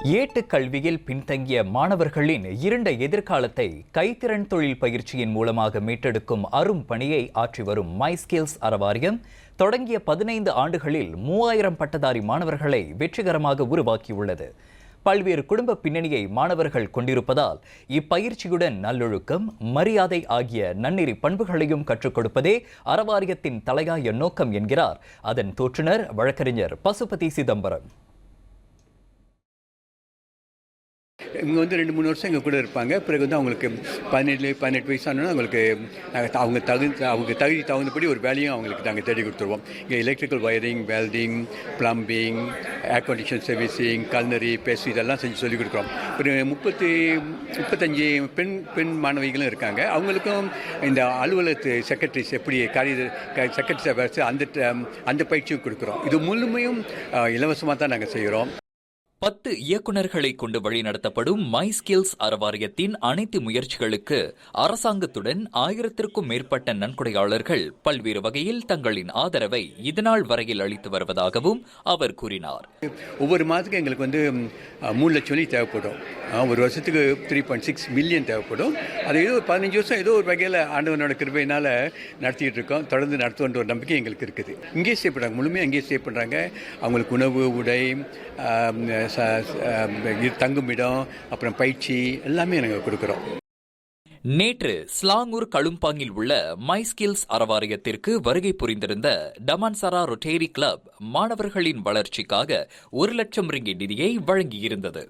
ஏட்டுக் கல்வியில் பின்தங்கிய மாணவர்களின் இருண்ட எதிர்காலத்தை கைத்திறன் தொழில் பயிற்சியின் மூலமாக மீட்டெடுக்கும் அரும் பணியை ஆற்றி வரும் மை ஸ்கில்ஸ் அறவாரியம் தொடங்கிய 15 ஆண்டுகளில் 3000 பட்டதாரி மாணவர்களை வெற்றிகரமாக உருவாக்கியுள்ளது. பல்வேறு குடும்ப பின்னணியை மாணவர்கள் கொண்டிருப்பதால் இப்பயிற்சியுடன் நல்லொழுக்கம், மரியாதை ஆகிய நன்னெறி பண்புகளையும் கற்றுக் கொடுப்பதே அறவாரியத்தின் தலையாய நோக்கம் என்கிறார் அதன் தோற்றுநர் வழக்கறிஞர் பசுபதி சிதம்பரம். இவங்க 2-3 வருஷம் எங்கள் கூட இருப்பாங்க. பிறகு அவங்களுக்கு 17 வயசானோன்னா அவங்களுக்கு அவங்க தகுதி தகுந்தபடி ஒரு வேலையும் அவங்களுக்கு நாங்கள் தேடி கொடுத்துருவோம். இங்கே electrical wiring, welding, plumbing, air condition servicing, culinary, pastry இதெல்லாம் செஞ்சு சொல்லிக் கொடுக்குறோம். ஒரு 35 பெண் மாணவிகளும் இருக்காங்க. அவங்களுக்கும் இந்த அலுவலகத்து செக்ரட்டரிஸ் எப்படி செக்ரட்டரிஸை வச்சு அந்த பயிற்சியும் கொடுக்குறோம். இது முழுமையும் இலவசமாக தான் நாங்கள் செய்கிறோம். 10 இயக்குநர்களை கொண்டு வழிநடத்தப்படும் மை ஸ்கில்ஸ் அறவாரியத்தின் அனைத்து முயற்சிகளுக்கு அரசாங்கத்துடன் 1000க்கும் மேற்பட்ட நன்கொடையாளர்கள் பல்வேறு வகையில் தங்களின் ஆதரவை இதனால் வரையில் அளித்து வருவதாகவும் அவர் கூறினார். ஒவ்வொரு மாதத்துக்கு எங்களுக்கு 3 லட்சம் தேவைப்படும். ஒரு வருஷத்துக்கு 3.6 மில்லியன் தேவைப்படும். அது ஏதோ 15 வருஷம் ஏதோ ஒரு வகையில் ஆண்டவனோட கிருபையினால் நடத்திட்டு இருக்கோம். தொடர்ந்து நடத்துவோன்ற ஒரு நம்பிக்கை எங்களுக்கு இருக்குது. இங்கே ஸ்டே பண்ணுறாங்க, முழுமையாக இங்கே ஸ்டே பண்ணுறாங்க. அவங்களுக்கு உணவு, உடை, தங்குமிடம், அப்புறம் பயிற்சி எல்லாமே நாங்கள் கொடுக்குறோம். நேற்று ஸ்லாங்கூர் கழும்பாங்கில் உள்ள மை ஸ்கில்ஸ் அறவாரியத்திற்கு வருகை புரிந்திருந்த டமான்சரா ரொட்டேரி கிளப் மாணவர்களின் வளர்ச்சிக்காக 1 லட்சம் ரிங்கிட் நிதியை வழங்கியிருந்தது.